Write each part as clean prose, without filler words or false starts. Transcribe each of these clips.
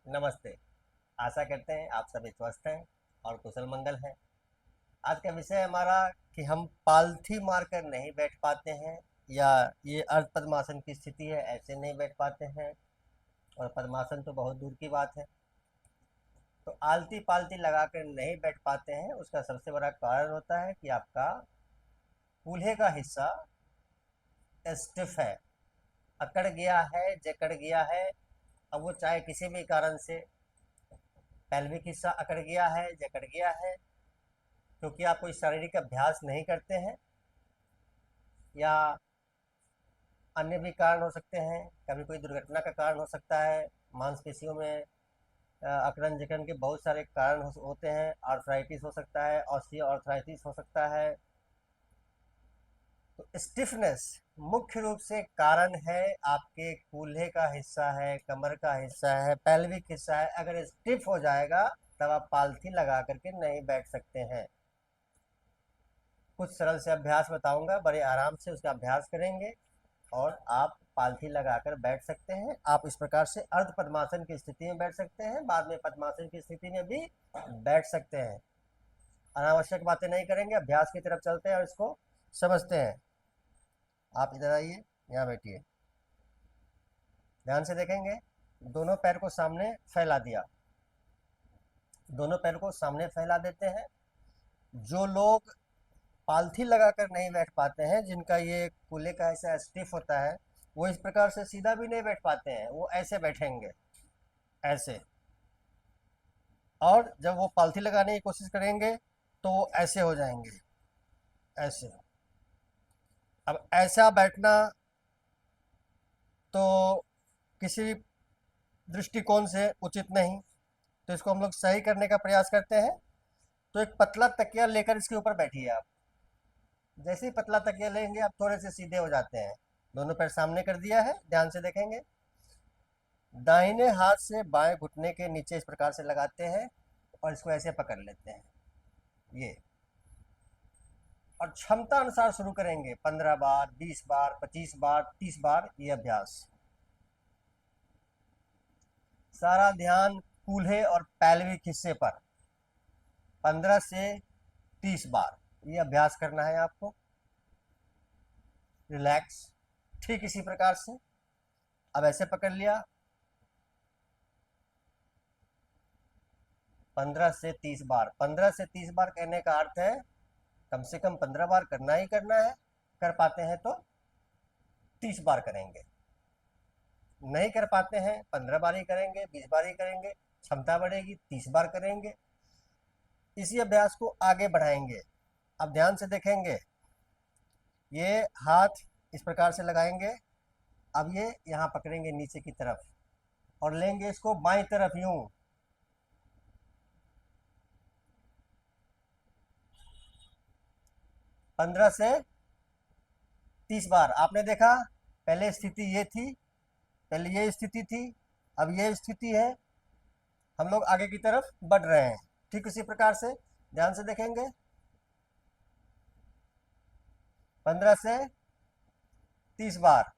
नमस्ते। आशा करते हैं आप सभी स्वस्थ हैं और कुशल मंगल हैं। आज का विषय हमारा कि हम पालथी मारकर नहीं बैठ पाते हैं या ये अर्ध पद्मासन की स्थिति है, ऐसे नहीं बैठ पाते हैं। और पद्मासन तो बहुत दूर की बात है। तो आलती पालती लगाकर नहीं बैठ पाते हैं, उसका सबसे बड़ा कारण होता है कि आपका कूल्हे का हिस्सा स्टिफ है, अकड़ गया है, जकड़ गया है। अब वो चाहे किसी भी कारण से पेल्विक हिस्सा अकड़ गया है, जकड़ गया है, क्योंकि आप कोई शारीरिक अभ्यास नहीं करते हैं या अन्य भी कारण हो सकते हैं। कभी कोई दुर्घटना का कारण हो सकता है। मांसपेशियों में अकड़न जकड़न के बहुत सारे कारण होते हैं। आर्थराइटिस हो सकता है, ऑस्टियो आर्थराइटिस हो सकता है। तो स्टिफनेस मुख्य रूप से कारण है आपके कूल्हे का हिस्सा है, कमर का हिस्सा है, पेल्विक हिस्सा है। अगर स्टिफ हो जाएगा तब आप पालथी लगा करके नहीं बैठ सकते हैं। कुछ सरल से अभ्यास बताऊंगा, बड़े आराम से उसका अभ्यास करेंगे और आप पालथी लगाकर बैठ सकते हैं। आप इस प्रकार से अर्ध पद्मासन की स्थिति में बैठ सकते हैं, बाद में पद्मासन की स्थिति में भी बैठ सकते हैं। अनावश्यक बातें नहीं करेंगे, अभ्यास की तरफ चलते हैं और इसको समझते हैं। आप इधर आइए, यहाँ बैठिए, ध्यान से देखेंगे। दोनों पैर को सामने फैला दिया, दोनों पैर को सामने फैला देते हैं। जो लोग पालथी लगाकर नहीं बैठ पाते हैं, जिनका ये कूल्हे का ऐसा स्टिफ होता है, वो इस प्रकार से सीधा भी नहीं बैठ पाते हैं, वो ऐसे बैठेंगे, ऐसे। और जब वो पालथी लगाने की कोशिश करेंगे तो वो ऐसे हो जाएंगे, ऐसे। अब ऐसा बैठना तो किसी भी दृष्टिकोण से उचित नहीं। तो इसको हम लोग सही करने का प्रयास करते हैं। तो एक पतला तकिया लेकर इसके ऊपर बैठिए आप। जैसे ही पतला तकिया लेंगे आप थोड़े से सीधे हो जाते हैं। दोनों पैर सामने कर दिया है, ध्यान से देखेंगे। दाहिने हाथ से बाएं घुटने के नीचे इस प्रकार से लगाते हैं और इसको ऐसे पकड़ लेते हैं, ये। और क्षमता अनुसार शुरू करेंगे, 15 बार, 20 बार, 25 बार, 30 बार, ये अभ्यास। सारा ध्यान कूल्हे और पैल्विक हिस्से पर। 15 से 30 बार ये अभ्यास करना है आपको। रिलैक्स, ठीक इसी प्रकार से। अब ऐसे पकड़ लिया, 15 से 30 बार। 15 से 30 बार कहने का अर्थ है कम से कम 15 बार करना ही करना है। कर पाते हैं तो 30 बार करेंगे, नहीं कर पाते हैं 15 बार ही करेंगे, 20 बार ही करेंगे। क्षमता बढ़ेगी, 30 बार करेंगे। इसी अभ्यास को आगे बढ़ाएंगे। अब ध्यान से देखेंगे, ये हाथ इस प्रकार से लगाएंगे। अब ये यहाँ पकड़ेंगे नीचे की तरफ और लेंगे इसको बाईं तरफ, यूं। 15 से 30 बार आपने देखा। पहले स्थिति ये थी, पहले ये स्थिति थी, अब ये स्थिति है। हम लोग आगे की तरफ बढ़ रहे हैं, ठीक उसी प्रकार से। ध्यान से देखेंगे, 15 से 30 बार।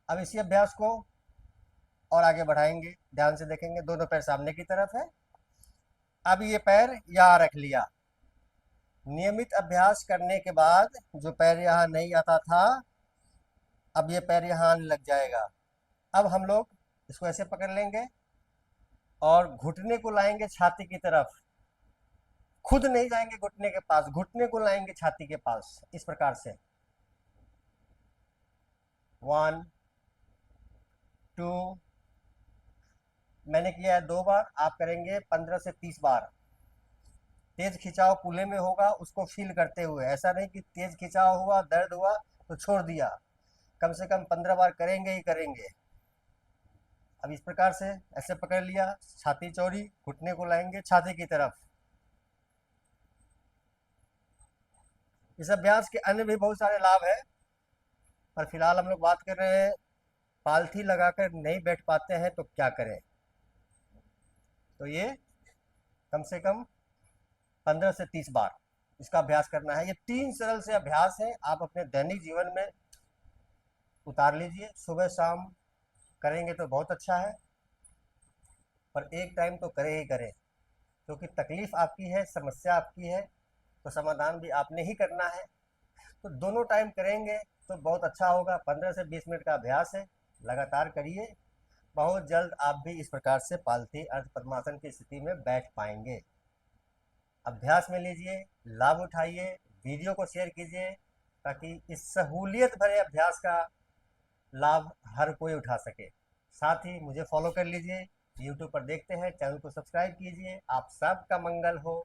अब इसी अभ्यास को और आगे बढ़ाएंगे, ध्यान से देखेंगे। दोनों पैर सामने की तरफ है। अब ये पैर यहाँ रख लिया। नियमित अभ्यास करने के बाद जो पैर यहाँ नहीं आता था, अब ये पैर यहाँ आने लग जाएगा। अब हम लोग इसको ऐसे पकड़ लेंगे और घुटने को लाएंगे छाती की तरफ। खुद नहीं जाएंगे घुटने के पास, घुटने को लाएंगे छाती के पास, इस प्रकार से। 1 2, मैंने किया है 2 बार, आप करेंगे 15 से 30 बार। तेज खिंचाव कूल्हे में होगा, उसको फील करते हुए। ऐसा नहीं कि तेज खिंचाव हुआ, दर्द हुआ तो छोड़ दिया। कम से कम 15 बार करेंगे ही करेंगे। अब इस प्रकार से ऐसे पकड़ लिया, छाती चौड़ी, घुटने को लाएंगे छाती की तरफ। इस अभ्यास के अन्य भी बहुत सारे लाभ है, पर फिलहाल हम लोग बात कर रहे हैं पालथी लगाकर नहीं बैठ पाते हैं तो क्या करें। तो ये कम से कम 15 से 30 बार इसका अभ्यास करना है। ये 3 सरल से अभ्यास हैं, आप अपने दैनिक जीवन में उतार लीजिए। सुबह शाम करेंगे तो बहुत अच्छा है। पर एक टाइम तो करें ही करें, क्योंकि तकलीफ आपकी है, समस्या आपकी है, तो समाधान भी आपने ही करना है। तो दोनों टाइम करेंगे तो बहुत अच्छा होगा। 15 से 20 मिनट का अभ्यास है, लगातार करिए। बहुत जल्द आप भी इस प्रकार से पालथी अर्ध पद्मासन की स्थिति में बैठ पाएंगे। अभ्यास में लीजिए, लाभ उठाइए, वीडियो को शेयर कीजिए, ताकि इस सहूलियत भरे अभ्यास का लाभ हर कोई उठा सके। साथ ही मुझे फॉलो कर लीजिए, यूट्यूब पर देखते हैं, चैनल को सब्सक्राइब कीजिए। आप सबका मंगल हो।